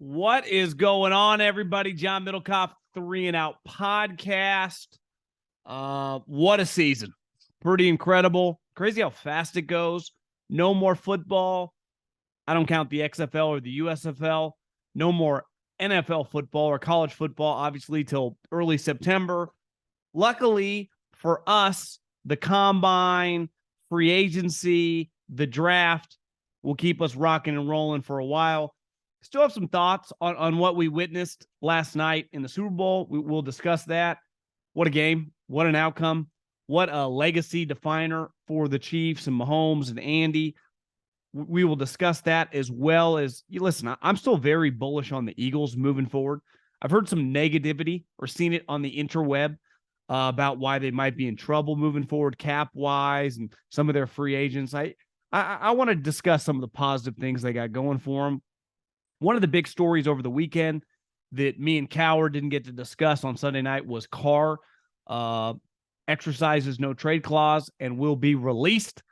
What is going on, everybody? John Middlekauff, 3 and Out podcast. What a season. Pretty incredible. Crazy how fast it goes. No more football. I don't count the XFL or the USFL. No more NFL football or college football, obviously, till early September. Luckily for us, the combine, free agency, the draft will keep us rocking and rolling for a while. Still have some thoughts on what we witnessed last night in the Super Bowl. We'll discuss that. What a game. What an outcome. What a legacy definer for the Chiefs and Mahomes and Andy. We will discuss that as well as, listen, I'm still very bullish on the Eagles moving forward. I've heard some negativity or seen it on the interweb about why they might be in trouble moving forward cap-wise and some of their free agents. I want to discuss some of the positive things they got going for them. One of the big stories over the weekend that me and Coward didn't get to discuss on Sunday night was Carr exercises no trade clause and will be released.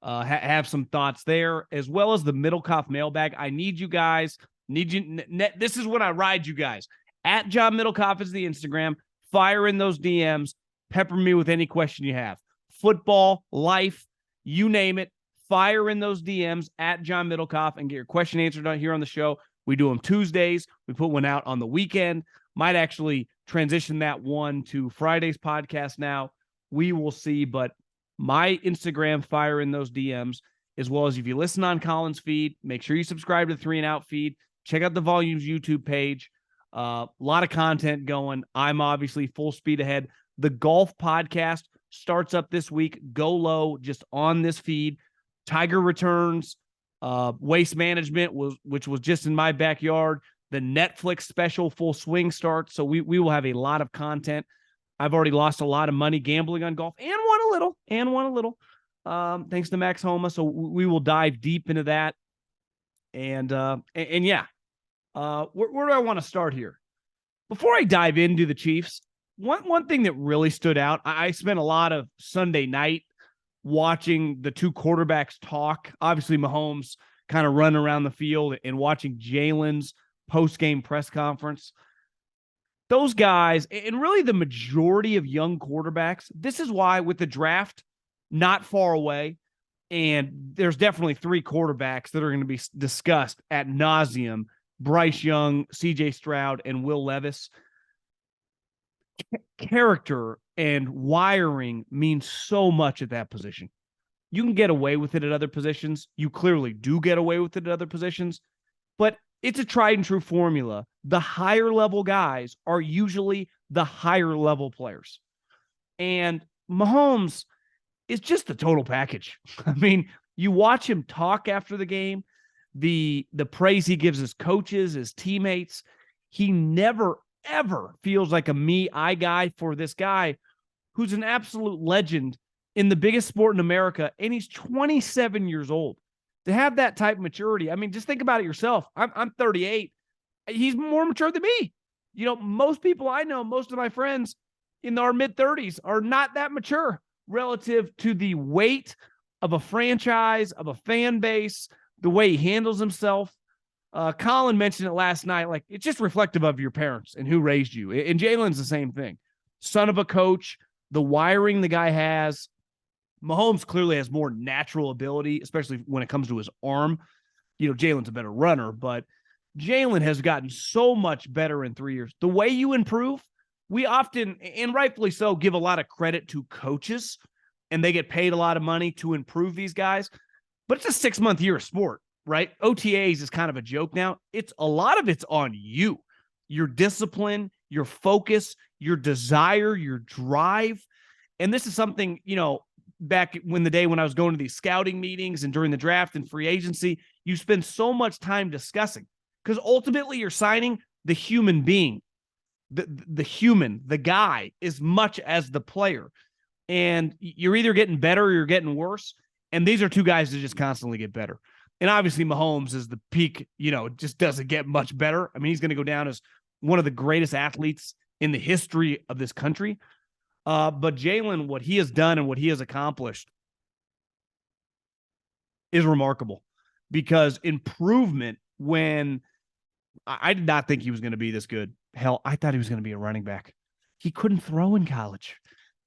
Have some thoughts there, as well as the Middlekauff mailbag. I need you guys. This is when I ride you guys. At John Middlekauff is the Instagram. Fire in those DMs. Pepper me with any question you have. Football, life, you name it. Fire in those DMs at John Middlekauff and get your question answered here on the show. We do them Tuesdays. We put one out on the weekend. Might actually transition that one to Friday's podcast now. We will see, but my Instagram, fire in those DMs, as well as if you listen on Colin's feed, make sure you subscribe to the 3 and Out feed. Check out the Volumes YouTube page. A lot of content going. I'm obviously full speed ahead. The golf podcast starts up this week. Go low, just on this feed. Tiger returns. Waste Management, which was just in my backyard. The Netflix special Full Swing starts. So we will have a lot of content. I've already lost a lot of money gambling on golf and won a little. Thanks to Max Homa. So we will dive deep into that. And yeah, where do I want to start here? Before I dive into the Chiefs, one thing that really stood out, I spent a lot of Sunday night watching the two quarterbacks talk. Obviously, Mahomes kind of running around the field and watching Jalen's post-game press conference. Those guys, and really the majority of young quarterbacks, this is why with the draft not far away, and there's definitely 3 quarterbacks that are going to be discussed ad nauseum: Bryce Young, CJ Stroud, and Will Levis. Character and wiring means so much at that position. You can get away with it at other positions. You clearly do get away with it at other positions, but it's a tried and true formula. The higher level guys are usually the higher level players. And Mahomes is just the total package. I mean, you watch him talk after the game, the praise he gives his coaches, his teammates. He never, ever feels like a I guy for this guy who's an absolute legend in the biggest sport in America, and he's 27 years old. To have that type of maturity, I mean, just think about it yourself. I'm 38. He's more mature than me. You know, most people I know, most of my friends in our mid-30s are not that mature relative to the weight of a franchise, of a fan base, the way he handles himself. Colin mentioned it last night. Like, it's just reflective of your parents and who raised you. And Jalen's the same thing. Son of a coach, the wiring the guy has. Mahomes clearly has more natural ability, especially when it comes to his arm. You know, Jalen's a better runner, but Jalen has gotten so much better in 3 years. The way you improve, we often, and rightfully so, give a lot of credit to coaches, and they get paid a lot of money to improve these guys. But it's a 6-month year of sport, right? OTAs is kind of a joke now. A lot of it's on you. Your discipline, your focus, your desire, your drive. And this is something, you know, back when I was going to these scouting meetings and during the draft and free agency, you spend so much time discussing, because ultimately you're signing the human being, the guy, as much as the player. And you're either getting better or you're getting worse. And these are 2 guys that just constantly get better. And obviously Mahomes is the peak, you know, it just doesn't get much better. I mean, he's going to go down as one of the greatest athletes in the history of this country. But Jalen, what he has done and what he has accomplished is remarkable, because improvement, when I did not think he was going to be this good. Hell, I thought he was going to be a running back. He couldn't throw in college.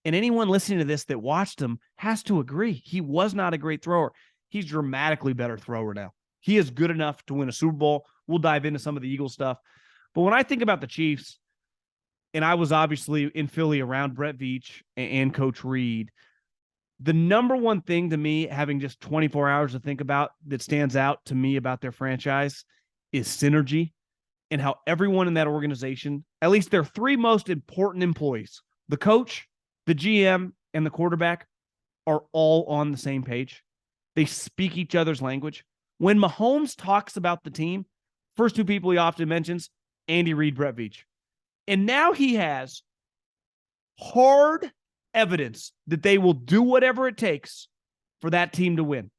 And anyone listening to this that watched him has to agree. He was not a great thrower. He's dramatically better thrower now. He is good enough to win a Super Bowl. We'll dive into some of the Eagles stuff. But when I think about the Chiefs, and I was obviously in Philly around Brett Veach and Coach Reid, the number one thing to me, having just 24 hours to think about, that stands out to me about their franchise is synergy, and how everyone in that organization, at least their three most important employees, the coach, the GM, and the quarterback, are all on the same page. They speak each other's language. When Mahomes talks about the team, first two people he often mentions, Andy Reid, Brett Veach. And now he has hard evidence that they will do whatever it takes for that team to win.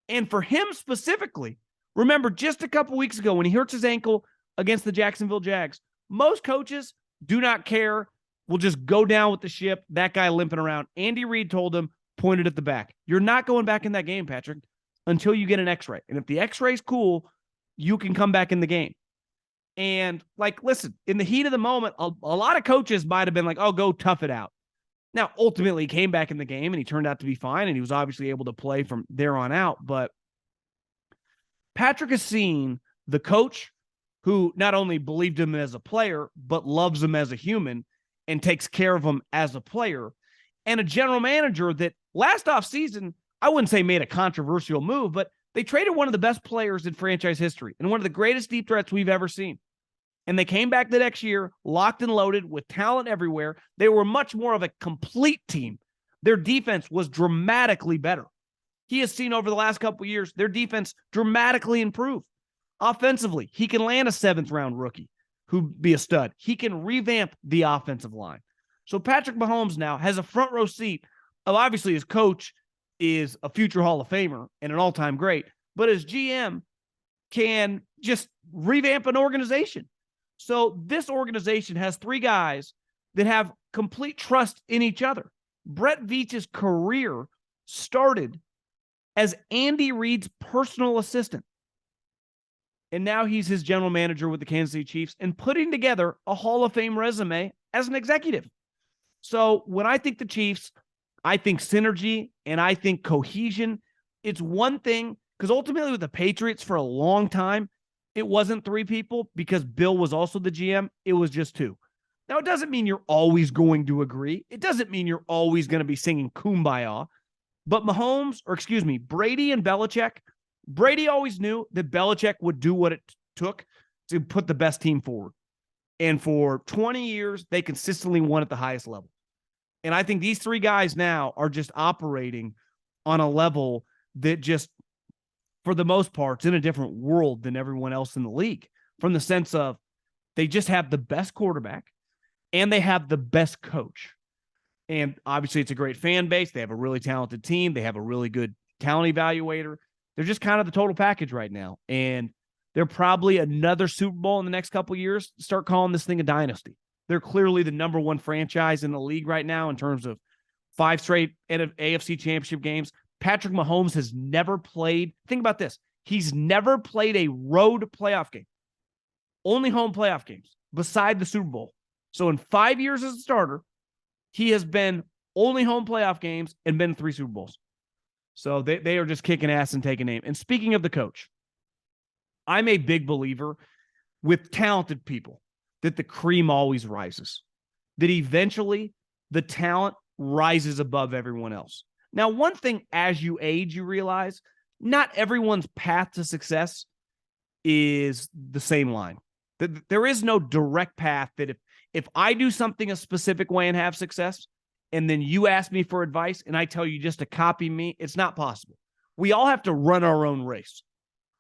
And for him specifically, remember just a couple weeks ago when he hurts his ankle against the Jacksonville Jags, most coaches do not care, will just go down with the ship, that guy limping around. Andy Reid told him, pointed at the back, you're not going back in that game, Patrick, until you get an x-ray. And if the x-ray's cool, you can come back in the game. And listen, in the heat of the moment, a lot of coaches might have been like, oh, go tough it out. Now, ultimately, he came back in the game, and he turned out to be fine, and he was obviously able to play from there on out. But Patrick has seen the coach who not only believed him as a player, but loves him as a human and takes care of him as a player, and a general manager that last offseason, I wouldn't say made a controversial move, but they traded one of the best players in franchise history and one of the greatest deep threats we've ever seen. And they came back the next year, locked and loaded with talent everywhere. They were much more of a complete team. Their defense was dramatically better. He has seen over the last couple of years, their defense dramatically improve. Offensively, he can land a seventh-round rookie who'd be a stud. He can revamp the offensive line. So Patrick Mahomes now has a front row seat of, obviously, his coach is a future Hall of Famer and an all-time great, but his GM can just revamp an organization. So this organization has three guys that have complete trust in each other. Brett Veach's career started as Andy Reid's personal assistant. And now he's his general manager with the Kansas City Chiefs and putting together a Hall of Fame resume as an executive. So when I think the Chiefs, I think synergy and I think cohesion. It's one thing, because ultimately with the Patriots for a long time, it wasn't three people because Bill was also the GM. It was just two. Now, it doesn't mean you're always going to agree. It doesn't mean you're always going to be singing Kumbaya. But Brady and Belichick, Brady always knew that Belichick would do what it took to put the best team forward. And for 20 years, they consistently won at the highest level. And I think these three guys now are just operating on a level that just, for the most part, it's in a different world than everyone else in the league, from the sense of they just have the best quarterback and they have the best coach. And obviously it's a great fan base. They have a really talented team. They have a really good talent evaluator. They're just kind of the total package right now. And they're probably another Super Bowl in the next couple of years. Start calling this thing a dynasty. They're clearly the number one franchise in the league right now in terms of 5 straight AFC championship games. Patrick Mahomes has never played. Think about this. He's never played a road playoff game. Only home playoff games beside the Super Bowl. So in 5 years as a starter, he has been only home playoff games and been 3 Super Bowls. So they are just kicking ass and taking aim. And speaking of the coach, I'm a big believer with talented people that the cream always rises, that eventually the talent rises above everyone else. Now, one thing as you age, you realize not everyone's path to success is the same line. There is no direct path that if I do something a specific way and have success, and then you ask me for advice and I tell you just to copy me, it's not possible. We all have to run our own race.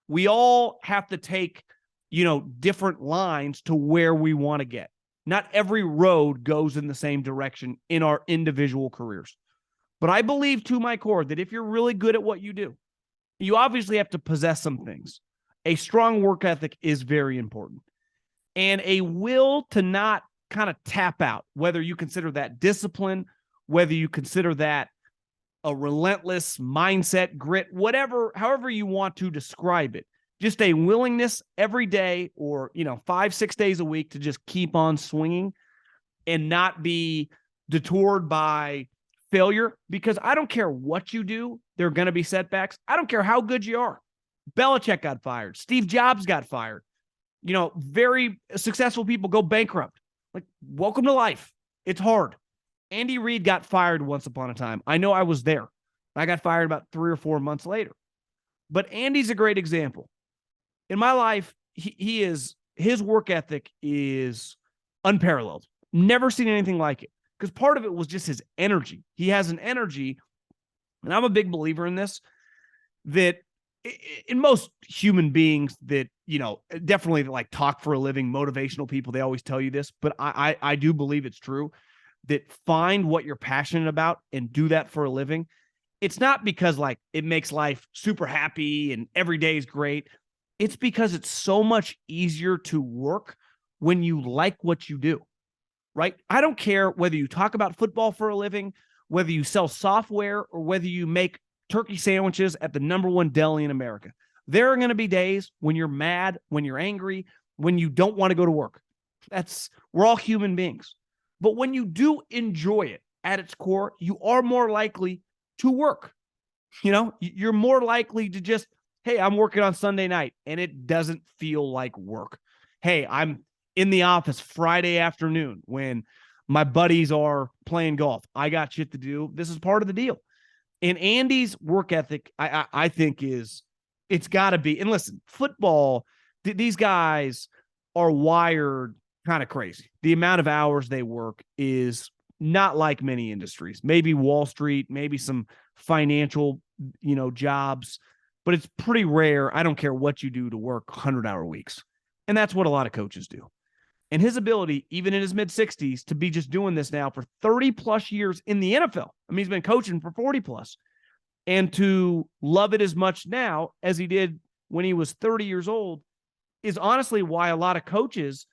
We all have to take, different lines to where we want to get. Not every road goes in the same direction in our individual careers. But I believe to my core that if you're really good at what you do, you obviously have to possess some things. A strong work ethic is very important. And a will to not kind of tap out, whether you consider that discipline, whether you consider that a relentless mindset, grit, however you want to describe it. just a willingness every day or, 5-6 days a week to just keep on swinging and not be detoured by failure, because I don't care what you do, there are going to be setbacks. I don't care how good you are. Belichick got fired. Steve Jobs got fired. Very successful people go bankrupt. Like, welcome to life. It's hard. Andy Reid got fired once upon a time. I know I was there. I got fired about 3 or 4 months later. But Andy's a great example. In my life, his work ethic is unparalleled. Never seen anything like it. Because part of it was just his energy. He has an energy, and I'm a big believer in this, that in most human beings that, definitely like talk for a living, motivational people, they always tell you this, but I do believe it's true, that find what you're passionate about and do that for a living. It's not because like it makes life super happy and every day is great. It's because it's so much easier to work when you like what you do, right? I don't care whether you talk about football for a living, whether you sell software, or whether you make turkey sandwiches at the #1 deli in America. There are going to be days when you're mad, when you're angry, when you don't want to go to work. We're all human beings. But when you do enjoy it at its core, you are more likely to work. You're more likely to just, hey, I'm working on Sunday night and it doesn't feel like work. Hey, I'm in the office Friday afternoon when my buddies are playing golf. I got shit to do. This is part of the deal. And Andy's work ethic, I think it's got to be. And listen, football, these guys are wired kind of crazy. The amount of hours they work is not like many industries. Maybe Wall Street, maybe some financial, jobs, but it's pretty rare. I don't care what you do to work 100-hour weeks. And that's what a lot of coaches do. And his ability, even in his mid-60s, to be just doing this now for 30-plus years in the NFL. I mean, he's been coaching for 40-plus. And to love it as much now as he did when he was 30 years old is honestly why a lot of coaches,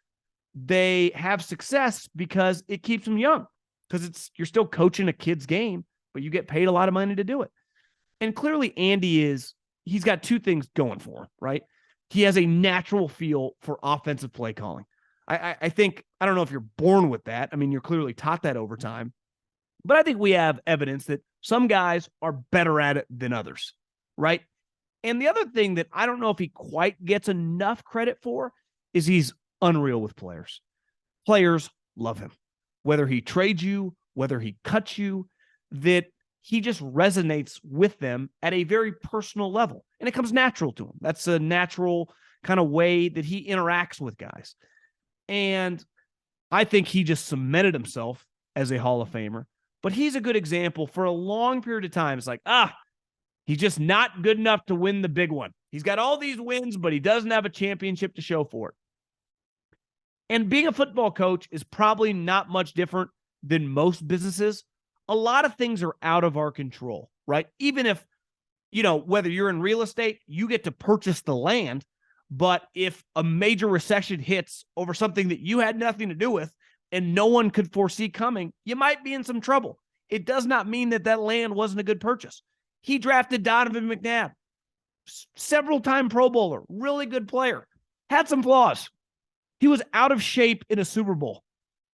they have success, because it keeps them young. Because you're still coaching a kid's game, but you get paid a lot of money to do it. And clearly Andy he's got two things going for him, right? He has a natural feel for offensive play calling. I think, I don't know if you're born with that. I mean, you're clearly taught that over time. But I think we have evidence that some guys are better at it than others, right? And the other thing that I don't know if he quite gets enough credit for is he's unreal with players. Players love him. Whether he trades you, whether he cuts you, that he just resonates with them at a very personal level. And it comes natural to him. That's a natural kind of way that he interacts with guys. And I think he just cemented himself as a Hall of Famer. But he's a good example. For a long period of time, it's like, he's just not good enough to win the big one. He's got all these wins, but he doesn't have a championship to show for it. And being a football coach is probably not much different than most businesses. A lot of things are out of our control, right? Even if, whether you're in real estate, you get to purchase the land. But if a major recession hits over something that you had nothing to do with and no one could foresee coming, you might be in some trouble. It does not mean that land wasn't a good purchase. He drafted Donovan McNabb, several-time Pro Bowler, really good player, had some flaws. He was out of shape in a Super Bowl.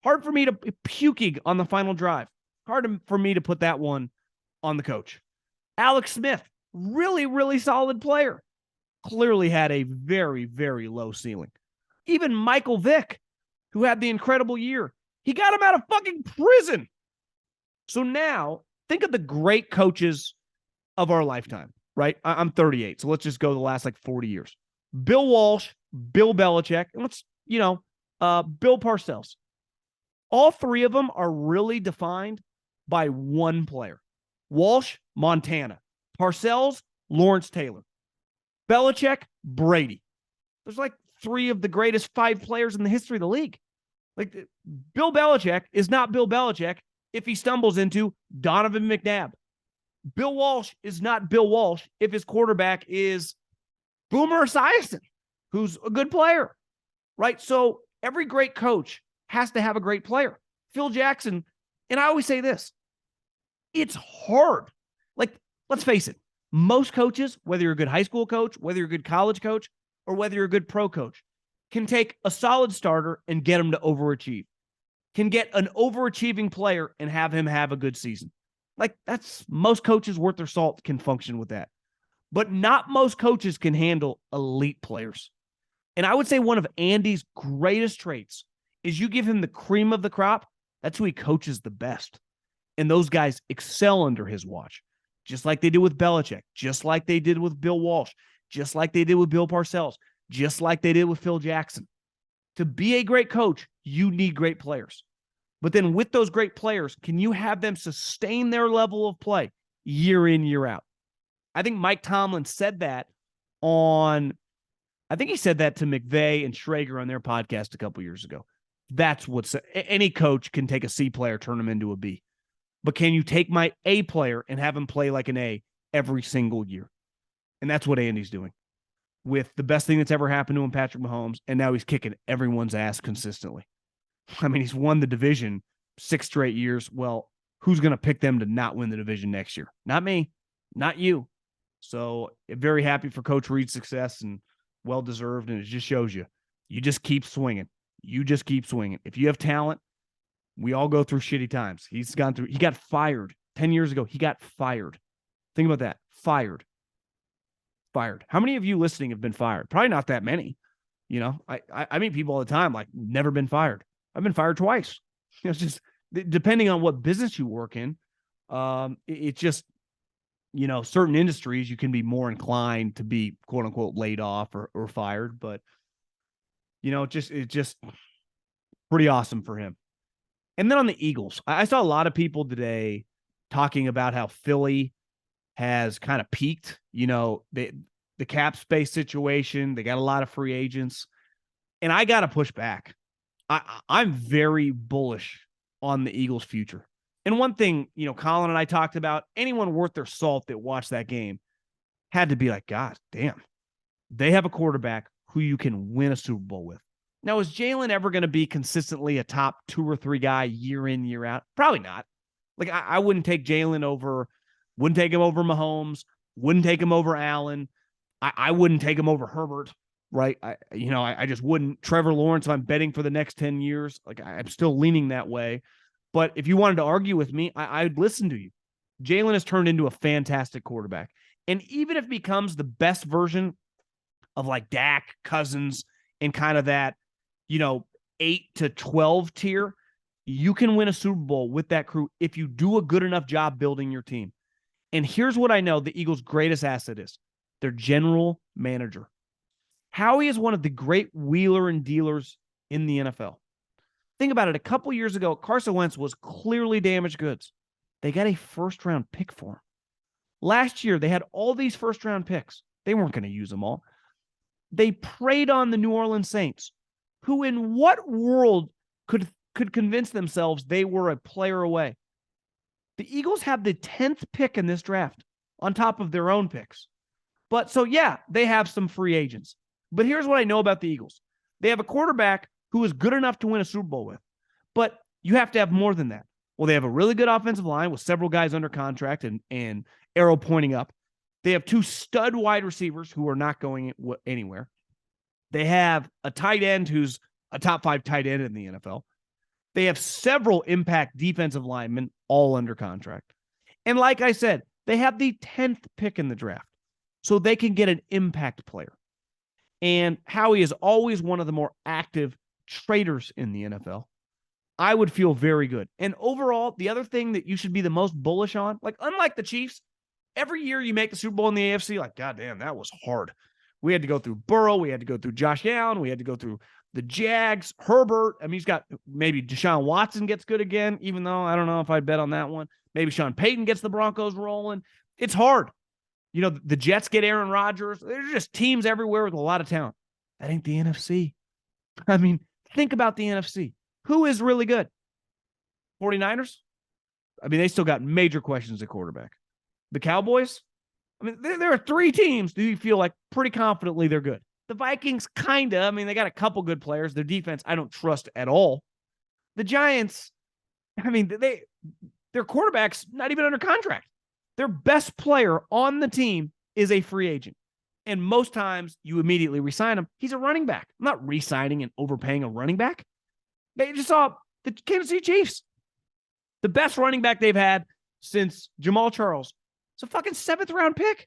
Hard for me to puking on the final drive. Hard for me to put that one on the coach. Alex Smith, really, really solid player. Clearly had a very, very low ceiling. Even Michael Vick, who had the incredible year, he got him out of fucking prison. So now, think of the great coaches of our lifetime, right? I'm 38, so let's just go the last 40 years. Bill Walsh, Bill Belichick, and Bill Parcells. All three of them are really defined by one player. Walsh, Montana. Parcells, Lawrence Taylor. Belichick, Brady. There's three of the greatest 5 players in the history of the league. Bill Belichick is not Bill Belichick if he stumbles into Donovan McNabb. Bill Walsh is not Bill Walsh if his quarterback is Boomer Esiason, who's a good player, right? So every great coach has to have a great player. Phil Jackson, and I always say this, it's hard. Let's face it, most coaches, whether you're a good high school coach, whether you're a good college coach, or whether you're a good pro coach, can take a solid starter and get him to overachieve, can get an overachieving player and have him have a good season. Like, that's most coaches worth their salt can function with that. But not most coaches can handle elite players. And I would say one of Andy's greatest traits is you give him the cream of the crop. That's who he coaches the best. And those guys excel under his watch, just like they did with Belichick, just like they did with Bill Walsh, just like they did with Bill Parcells, just like they did with Phil Jackson. To be a great coach, you need great players. But then with those great players, can you have them sustain their level of play year in, year out? I think Mike Tomlin said that he said that to McVay and Schrager on their podcast a couple years ago. That's what's any coach can take a C player, turn him into a B. But can you take my A player and have him play like an A every single year? And that's what Andy's doing with the best thing that's ever happened to him, Patrick Mahomes, and now he's kicking everyone's ass consistently. I mean, he's won the division 6 straight years. Well, who's going to pick them to not win the division next year? Not me, not you. So very happy for Coach Reid's success and well-deserved, and it just shows you just keep swinging. You just keep swinging. If you have talent, we all go through shitty times. He got fired 10 years ago. He got fired. Think about that. Fired. How many of you listening have been fired? Probably not that many. You know, I meet people all the time, like, never been fired. I've been fired twice. It's just depending on what business you work in. It's just, certain industries you can be more inclined to be quote unquote laid off or fired, but it's just pretty awesome for him. And then on the Eagles, I saw a lot of people today talking about how Philly has kind of peaked, the cap space situation. They got a lot of free agents, and I got to push back. I'm very bullish on the Eagles' future. And one thing, Colin and I talked about, anyone worth their salt that watched that game had to be like, God damn, they have a quarterback who you can win a Super Bowl with. Now, is Jalen ever going to be consistently a top 2 or 3 guy year in, year out? Probably not. Like, I wouldn't take Jalen wouldn't take him over Mahomes, wouldn't take him over Allen. I wouldn't take him over Herbert, right? I just wouldn't. Trevor Lawrence, if I'm betting for the next 10 years, like, I'm still leaning that way. But if you wanted to argue with me, I'd listen to you. Jalen has turned into a fantastic quarterback. And even if he becomes the best version of like Dak, Cousins, and kind of that, 8 to 12 tier, you can win a Super Bowl with that crew if you do a good enough job building your team. And here's what I know the Eagles' greatest asset is: their general manager. Howie is one of the great wheeler and dealers in the NFL. Think about it. A couple years ago, Carson Wentz was clearly damaged goods. They got a first-round pick for him. Last year, they had all these first-round picks. They weren't going to use them all. They preyed on the New Orleans Saints, who in what world could convince themselves they were a player away? The Eagles have the 10th pick in this draft on top of their own picks. But so, yeah, they have some free agents. But here's what I know about the Eagles. They have a quarterback who is good enough to win a Super Bowl with. But you have to have more than that. Well, they have a really good offensive line with several guys under contract and arrow pointing up. They have 2 stud wide receivers who are not going anywhere. They have a tight end who's a top 5 tight end in the NFL. They have several impact defensive linemen all under contract. And like I said, they have the 10th pick in the draft, so they can get an impact player. And Howie is always one of the more active traders in the NFL. I would feel very good. And overall, the other thing that you should be the most bullish on, like, unlike the Chiefs, every year you make the Super Bowl in the AFC, like, God damn, that was hard. We had to go through Burrow. We had to go through Josh Allen. We had to go through the Jags, Herbert. I mean, he's got maybe Deshaun Watson gets good again, even though I don't know if I'd bet on that one. Maybe Sean Payton gets the Broncos rolling. It's hard. The Jets get Aaron Rodgers. There's just teams everywhere with a lot of talent. That ain't the NFC. I mean, think about the NFC. Who is really good? 49ers? I mean, they still got major questions at quarterback. The Cowboys? I mean, there are 3 teams do you feel like pretty confidently they're good. The Vikings, kind of. I mean, they got a couple good players. Their defense, I don't trust at all. The Giants, I mean, their quarterback's not even under contract. Their best player on the team is a free agent. And most times you immediately re-sign him. He's a running back. I'm not re-signing and overpaying a running back. They just saw the Kansas City Chiefs. The best running back they've had since Jamal Charles. It's a fucking 7th-round pick.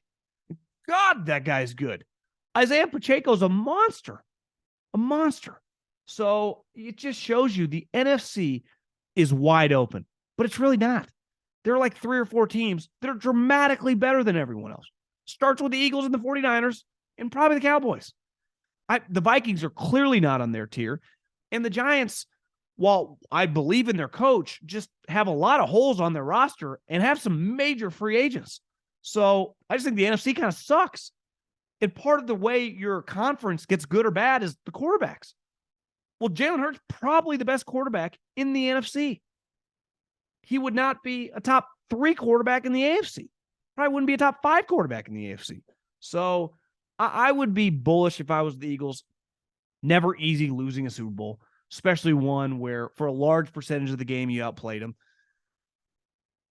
God, that guy's good. Isaiah Pacheco's a monster. A monster. So it just shows you the NFC is wide open, but it's really not. There are like 3 or 4 teams that are dramatically better than everyone else. Starts with the Eagles and the 49ers and probably the Cowboys. The Vikings are clearly not on their tier. And the Giants, while I believe in their coach, just have a lot of holes on their roster and have some major free agents. So I just think the NFC kind of sucks. And part of the way your conference gets good or bad is the quarterbacks. Well, Jalen Hurts probably the best quarterback in the NFC. He would not be a top 3 quarterback in the AFC. Probably wouldn't be a top 5 quarterback in the AFC. So I would be bullish if I was the Eagles. Never easy losing a Super Bowl, especially one where for a large percentage of the game you outplayed them.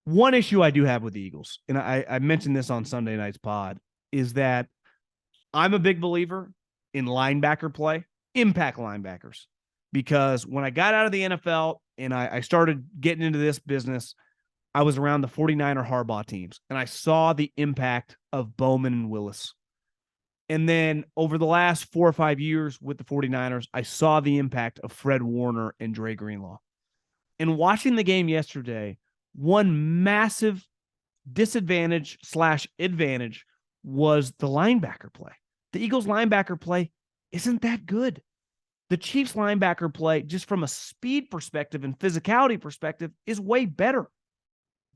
One issue I do have with the Eagles, and I mentioned this on Sunday night's pod, is that I'm a big believer in linebacker play, impact linebackers. Because when I got out of the NFL and I started getting into this business, I was around the 49er Harbaugh teams, and I saw the impact of Bowman and Willis. And then over the last 4 or 5 years with the 49ers, I saw the impact of Fred Warner and Dre Greenlaw. And watching the game yesterday, one massive disadvantage/advantage was the linebacker play. The Eagles linebacker play isn't that good. The Chiefs linebacker play, just from a speed perspective and physicality perspective, is way better.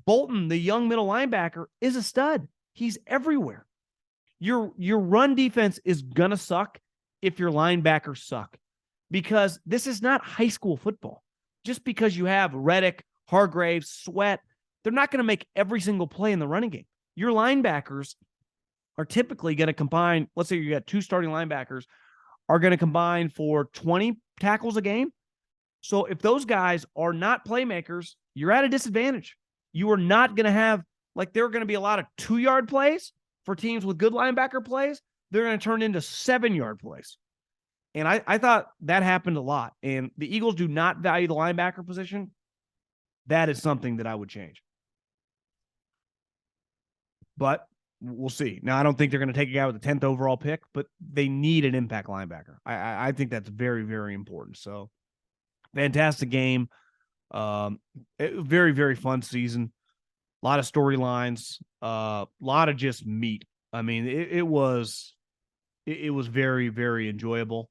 Bolton, the young middle linebacker, is a stud. He's everywhere. Your run defense is going to suck if your linebackers suck, because this is not high school football. Just because you have Reddick, Hargraves, Sweat, they're not going to make every single play in the running game. Your linebackers are typically going to combine, let's say you got 2 starting linebackers, are going to combine for 20 tackles a game. So if those guys are not playmakers, you're at a disadvantage. You are not going to have, like, there are going to be a lot of 2-yard plays for teams with good linebacker plays. They're going to turn into 7-yard plays. And I thought that happened a lot. And the Eagles do not value the linebacker position. That is something that I would change. But we'll see. Now, I don't think they're going to take a guy with the 10th overall pick, but they need an impact linebacker. I think that's very, very important. So, fantastic game. Very, very fun season. A lot of storylines. A lot of just meat. I mean, it was very, very enjoyable.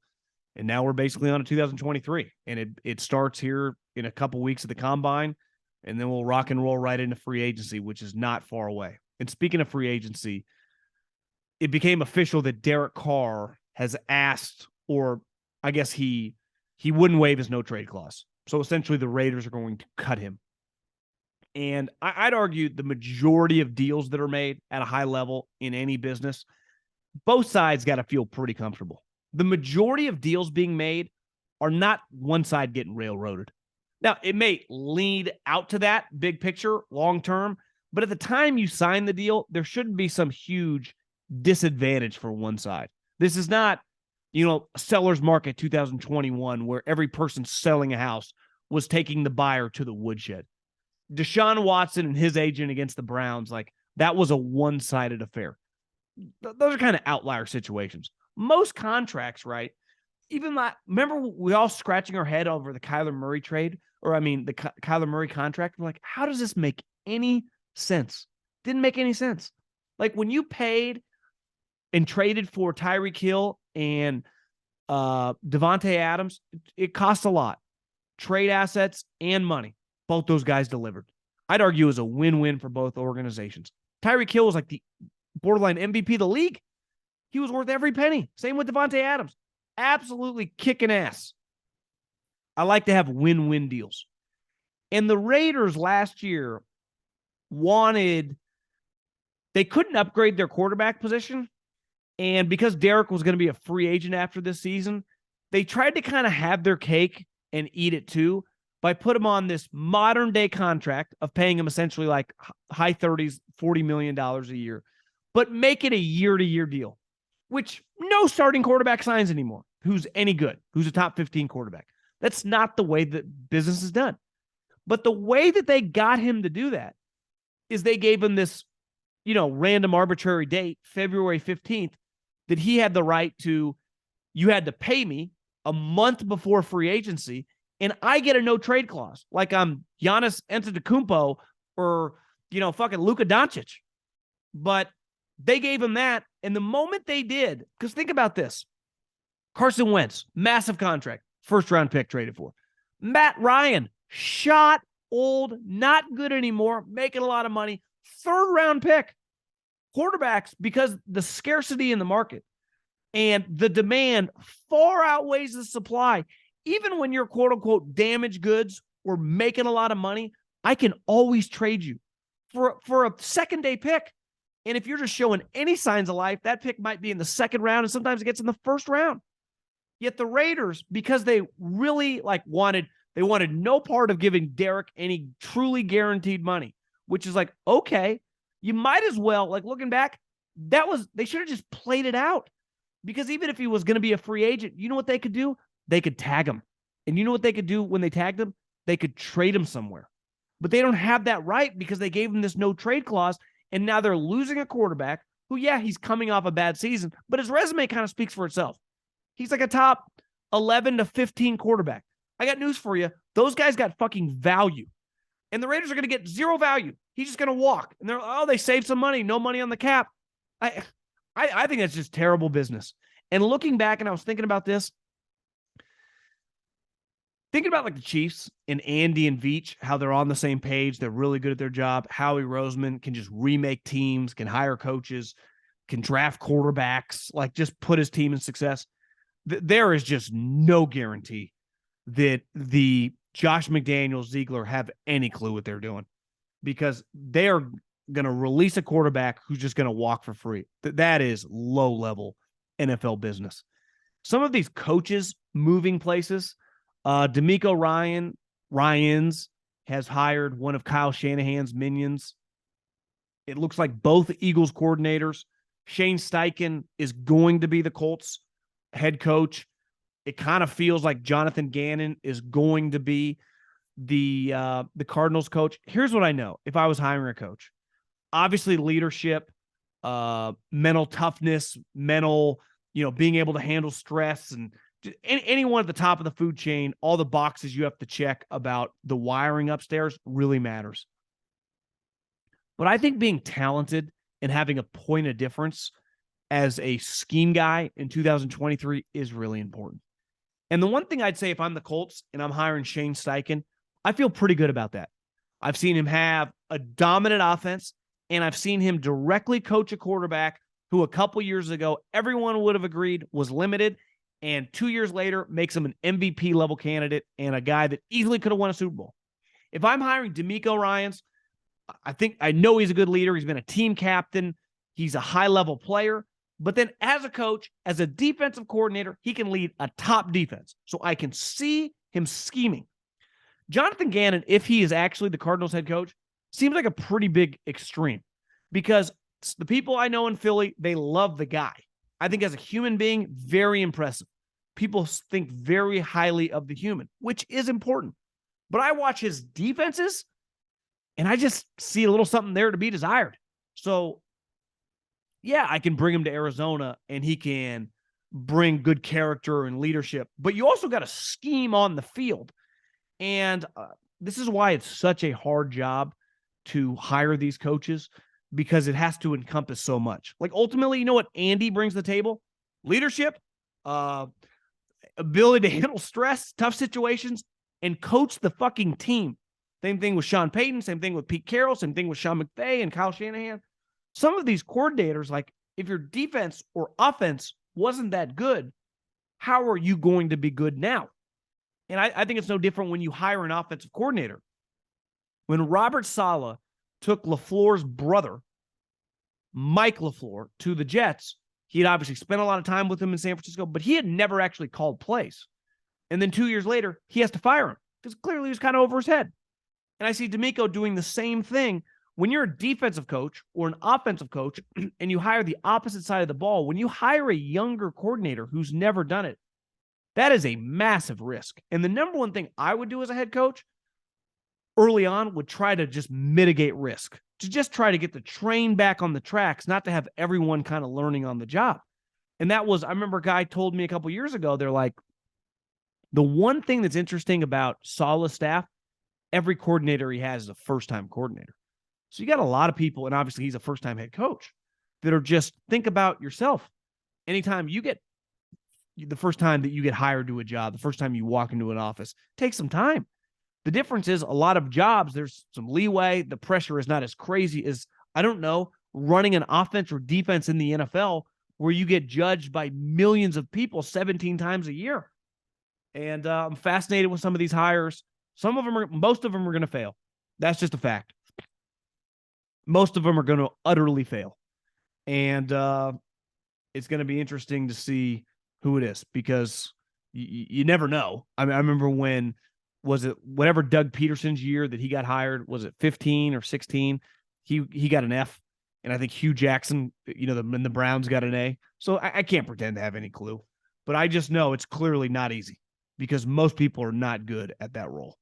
And now we're basically on to 2023. And it starts here in a couple weeks at the Combine. And then we'll rock and roll right into free agency, which is not far away. And speaking of free agency, it became official that Derek Carr has asked, or I guess he wouldn't waive his no-trade clause. So essentially the Raiders are going to cut him. And I'd argue the majority of deals that are made at a high level in any business, both sides got to feel pretty comfortable. The majority of deals being made are not one side getting railroaded. Now, it may lead out to that big picture long-term, but at the time you sign the deal, there shouldn't be some huge disadvantage for one side. This is not, seller's market 2021 where every person selling a house was taking the buyer to the woodshed. Deshaun Watson and his agent against the Browns, that was a one-sided affair. Those are kind of outlier situations. Most contracts, right? Remember we all scratching our head over the Kyler Murray trade, the Kyler Murray contract. We're like, how does this make any sense? Didn't make any sense. Like when you paid and traded for Tyreek Hill and Devontae Adams, it costs a lot. Trade assets and money. Both those guys delivered. I'd argue it was a win-win for both organizations. Tyreek Hill was like the borderline MVP of the league. He was worth every penny. Same with Devontae Adams. Absolutely kicking ass. I like to have win-win deals. And the Raiders last year they couldn't upgrade their quarterback position. And because Derek was going to be a free agent after this season, they tried to kind of have their cake and eat it too by putting him on this modern day contract of paying him essentially like high 30s, $40 million a year, but make it a year-to-year deal. which no starting quarterback signs anymore, who's any good, who's a top 15 quarterback. That's not the way that business is done. But the way that they got him to do that is they gave him this, random arbitrary date, February 15th, that he had the right to, you had to pay me a month before free agency, and I get a no trade clause, like I'm Giannis Antetokounmpo or, fucking Luka Doncic. But they gave him that, and the moment they did, because think about this, Carson Wentz, massive contract, first-round pick traded for. Matt Ryan, shot, old, not good anymore, making a lot of money, third-round pick. Quarterbacks, because the scarcity in the market and the demand far outweighs the supply. Even when you're quote-unquote damaged goods or making a lot of money, I can always trade you for a second-day pick. And if you're just showing any signs of life, that pick might be in the second round, and sometimes it gets in the first round. Yet the Raiders, because they really wanted no part of giving Derek any truly guaranteed money, which is okay, you might as well, looking back, they should have just played it out. Because even if he was going to be a free agent, you know what they could do? They could tag him. And you know what they could do when they tagged him? They could trade him somewhere. But they don't have that right because they gave him this no trade clause, and now they're losing a quarterback who, he's coming off a bad season, but his resume kind of speaks for itself. He's like a top 11 to 15 quarterback. I got news for you. Those guys got fucking value. And the Raiders are going to get zero value. He's just going to walk. And they saved some money, no money on the cap. I think that's just terrible business. And looking back, and I was thinking about this, thinking about the Chiefs and Andy and Veach, how they're on the same page. They're really good at their job. Howie Roseman can just remake teams, can hire coaches, can draft quarterbacks, just put his team in success. There is just no guarantee that the Josh McDaniels, Ziegler have any clue what they're doing, because they are going to release a quarterback who's just going to walk for free. That is low-level NFL business. Some of these coaches moving places, DeMeco Ryans has hired one of Kyle Shanahan's minions. It looks like both Eagles coordinators. Shane Steichen is going to be the Colts head coach. It kind of feels like Jonathan Gannon is going to be the Cardinals coach. Here's what I know. If I was hiring a coach, obviously leadership, mental toughness, being able to handle stress, and anyone at the top of the food chain, all the boxes you have to check about the wiring upstairs really matters. But I think being talented and having a point of difference as a scheme guy in 2023 is really important. And the one thing I'd say, if I'm the Colts and I'm hiring Shane Steichen, I feel pretty good about that. I've seen him have a dominant offense, and I've seen him directly coach a quarterback who a couple years ago everyone would have agreed was limited, and 2 years later makes him an MVP level candidate and a guy that easily could have won a Super Bowl. If I'm hiring DeMeco Ryans, I know he's a good leader. He's been a team captain. He's a high-level player. But then as a coach, as a defensive coordinator, he can lead a top defense. So I can see him scheming. Jonathan Gannon, if he is actually the Cardinals head coach, seems like a pretty big extreme, because the people I know in Philly, they love the guy. I think as a human being, very impressive. People think very highly of the human, which is important. But I watch his defenses, and I just see a little something there to be desired. So, I can bring him to Arizona, and he can bring good character and leadership. But you also got to scheme on the field. And this is why it's such a hard job to hire these coaches, because it has to encompass so much. Ultimately, you know what Andy brings to the table? Leadership, ability to handle stress, tough situations, and coach the fucking team. Same thing with Sean Payton, same thing with Pete Carroll, same thing with Sean McVay and Kyle Shanahan. Some of these coordinators, if your defense or offense wasn't that good, how are you going to be good now? And I think it's no different when you hire an offensive coordinator. When Robert Saleh took LaFleur's brother, Mike LaFleur, to the Jets, he had obviously spent a lot of time with him in San Francisco, but he had never actually called plays. And then 2 years later, he has to fire him because clearly he was kind of over his head. And I see DeMeco doing the same thing when you're a defensive coach or an offensive coach and you hire the opposite side of the ball, when you hire a younger coordinator who's never done it, that is a massive risk. And the number one thing I would do as a head coach early on would try to just mitigate risk, to just try to get the train back on the tracks, not to have everyone kind of learning on the job. And that was, I remember a guy told me a couple years ago, they're like, the one thing that's interesting about Saleh's staff, every coordinator he has is a first-time coordinator. So you got a lot of people, and obviously he's a first-time head coach, that are just, think about yourself. Anytime you get, the first time that you get hired to a job, the first time you walk into an office, take some time. The difference is a lot of jobs, there's some leeway. The pressure is not as crazy as, I don't know, running an offense or defense in the NFL where you get judged by millions of people 17 times a year. And I'm fascinated with some of these hires. Most of them are going to fail. That's just a fact. Most of them are going to utterly fail. And it's going to be interesting to see who it is, because you never know. I mean, I remember when, was it whatever Doug Peterson's year that he got hired, was it 15 or 16? He got an F. And I think Hugh Jackson, the Browns got an A. So I can't pretend to have any clue. But I just know it's clearly not easy, because most people are not good at that role.